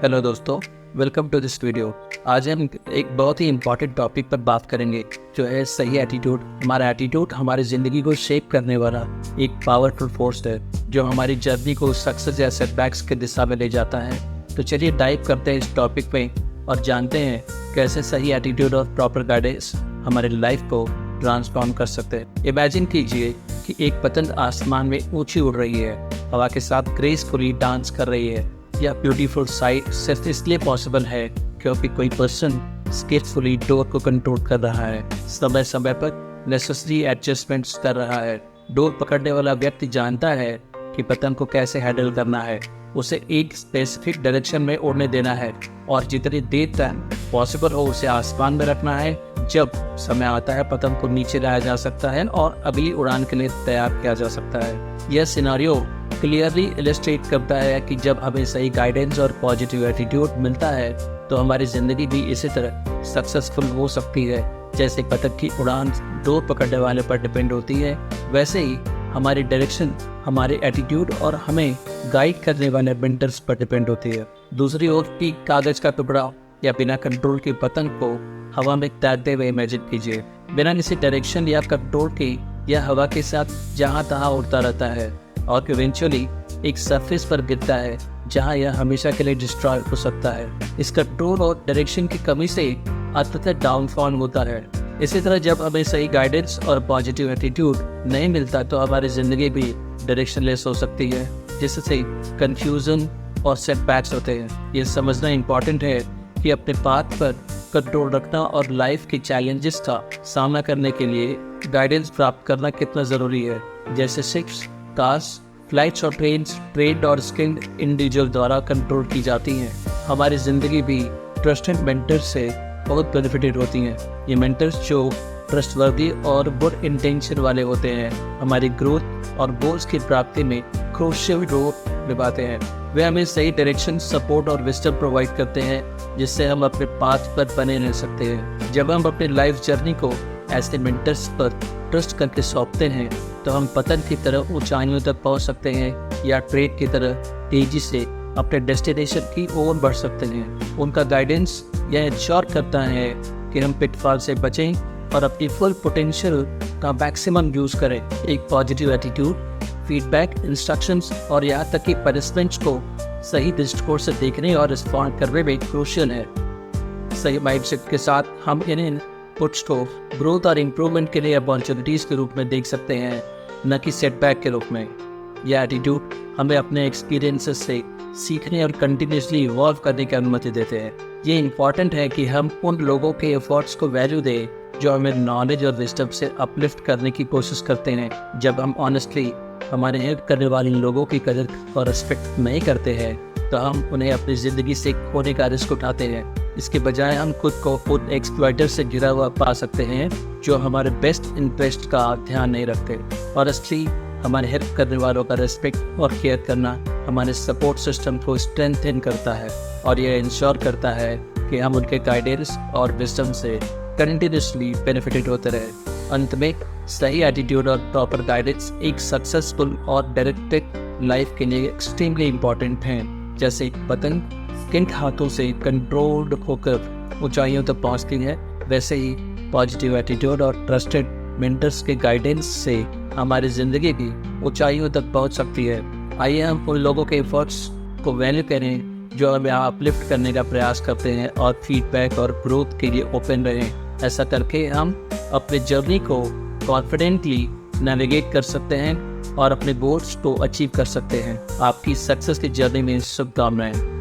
Hello दोस्तों, welcome to this video. आज हम एक बहुत ही इम्पॉर्टेंट टॉपिक पर बात करेंगे, जो है सही एटीट्यूड। हमारा एटीट्यूड हमारी ज़िंदगी को शेप करने वाला एक पावरफुल फोर्स है, जो हमारी जर्नी को सक्सेस या सेटबैक्स की दिशा में ले जाता है। तो चलिए डाइव करते हैं इस टॉपिक पे और जानते हैं कैसे सही एटीट्यूड और प्रॉपर गाइडेंस हमारी लाइफ को ट्रांसफॉर्म कर सकते हैं। इमेजिन कीजिए कि एक पतंग आसमान में ऊंची उड़ रही है, हवा के साथ ग्रेसफुली डांस कर रही है। यह ब्यूटीफुल साइट सिर्फ इसलिए पॉसिबल है क्योंकि कोई पर्सन स्किलफुली डोर को कंट्रोल कर रहा है, समय समय पर नेसेसरी एडजस्टमेंट्स कर रहा है। डोर पकड़ने वाला व्यक्ति जानता है कि पतंग को कैसे हैंडल करना है, उसे एक स्पेसिफिक डायरेक्शन में उड़ने देना है और जितनी देर तक पॉसिबल हो उसे आसमान में रखना है। जब समय आता है पतंग को नीचे लाया जा सकता है और अगली उड़ान के लिए तैयार किया जा सकता है। यह सिनेरियो क्लियरली इलस्ट्रेट करता है कि जब हमें सही गाइडेंस और पॉजिटिव एटीट्यूड मिलता है तो हमारी ज़िंदगी भी इसी तरह सक्सेसफुल हो सकती है। जैसे पतंग की उड़ान डोर पकड़ने वाले पर डिपेंड होती है, वैसे ही हमारी डायरेक्शन हमारे एटीट्यूड और हमें गाइड करने वाले मेंटर्स पर डिपेंड होती है। दूसरी ओर की कागज का टुकड़ा या बिना कंट्रोल की पतंग को हवा में तैरते हुए इमेजिन कीजिए। बिना किसी डायरेक्शन या कंट्रोल के यह हवा के साथ जहाँ तहाँ उड़ता रहता है और इवेंचुअली एक सरफेस पर गिरता है जहाँ यह हमेशा के लिए डिस्ट्रॉय हो सकता है। इस कंट्रोल और डायरेक्शन की कमी से अंततः डाउनफॉल होता है। इसी तरह जब हमें सही गाइडेंस और पॉजिटिव एटीट्यूड नहीं मिलता तो हमारी ज़िंदगी भी डायरेक्शनलेस हो सकती है, जिससे कंफ्यूजन और सेटबैक्स होते हैं। ये समझना इम्पॉर्टेंट है कि अपने पाथ पर कंट्रोल रखना और लाइफ के चैलेंजेस का सामना करने के लिए गाइडेंस प्राप्त करना कितना ज़रूरी है। जैसे शिप्स, कार्स, फ्लाइट्स और ट्रेन्स ट्रेंड और स्किल्ड इंडिविजुअल द्वारा कंट्रोल की जाती हैं। हमारी ज़िंदगी भी ट्रस्टेड मेंटर से बहुत बेनिफिटेड होती हैं। ये मेंटर्स जो ट्रस्टवर्दी और गुड इंटेंशन वाले होते हैं, हमारी ग्रोथ और गोल्स की प्राप्ति में क्रूशियल रोल निभाते हैं। वे हमें सही डायरेक्शन, सपोर्ट और विजडम प्रोवाइड करते हैं, जिससे हम अपने पाथ पर बने रह सकते हैं। जब हम अपनी लाइफ जर्नी को ऐसे मेंटर्स पर ट्रस्ट करके सौंपते हैं तो हम पतंग की तरह ऊंचाइयों तक पहुंच सकते हैं या ट्रेन की तरह तेजी से अपने डेस्टिनेशन की ओर बढ़ सकते हैं। उनका गाइडेंस यह इंश्योर करता है कि हम पिटफॉल से बचें और अपनी फुल पोटेंशियल का मैक्सिमम यूज़ करें। एक पॉजिटिव एटीट्यूड, फीडबैक, इंस्ट्रक्शंस और यहाँ तक कि पनिशमेंट्स को सही दृष्टिकोण से देखने और रिस्पॉन्ड करने में क्रूशियल है। सही माइंडसेट के साथ हम इन इनपुट्स को ग्रोथ और इम्प्रूवमेंट के लिए अपॉर्चुनिटीज़ के रूप में देख सकते हैं, न कि सेटबैक के रूप में। यह एटीट्यूड हमें अपने एक्सपीरियंसेस से सीखने और कंटिन्यूसली इवॉल्व करने की अनुमति देते हैं। ये इम्पॉर्टेंट है कि हम उन लोगों के एफर्ट्स को वैल्यू दें जो हमें नॉलेज और विजडम से अपलिफ्ट करने की कोशिश करते हैं। जब हम ऑनेस्टली हमारे हेल्प करने वाले लोगों की कदर और रिस्पेक्ट नहीं करते हैं तो हम उन्हें अपनी ज़िंदगी से खोने का रिस्क उठाते हैं। इसके बजाय हम खुद को खुद एक्सप्लॉइटर से घिरा हुआ पा सकते हैं जो हमारे बेस्ट इंटरेस्ट का ध्यान नहीं रखते। ऑनेस्टली हमारे हेल्प करने वालों का रिस्पेक्ट और केयर करना हमारे सपोर्ट सिस्टम को स्ट्रेंथन करता है और यह इंश्योर करता है कि हम उनके गाइडेंस और विजडम से कंटिन्यूसली बेनिफिटेड होते रहे। अंत में सही एटीट्यूड और प्रॉपर गाइडेंस एक सक्सेसफुल और डायरेक्टेड लाइफ के लिए एक्सट्रीमली इम्पॉर्टेंट हैं। जैसे पतंग किन हाथों से कंट्रोल्ड होकर ऊंचाइयों तक पहुंचती है, वैसे ही पॉजिटिव एटीट्यूड और ट्रस्टेड मेंटर्स के गाइडेंस से हमारी ज़िंदगी भी ऊंचाइयों तक पहुंच सकती है। आइए हम उन लोगों के एफर्ट्स को वैल्यू करें जो हमें अपलिफ्ट करने का प्रयास करते हैं और फीडबैक और ग्रोथ के लिए ओपन रहें। ऐसा करके हम अपने जर्नी को कॉन्फिडेंटली नेविगेट कर सकते हैं और अपने गोल्स को अचीव कर सकते हैं। आपकी सक्सेस की जर्नी में शुभकामनाएं।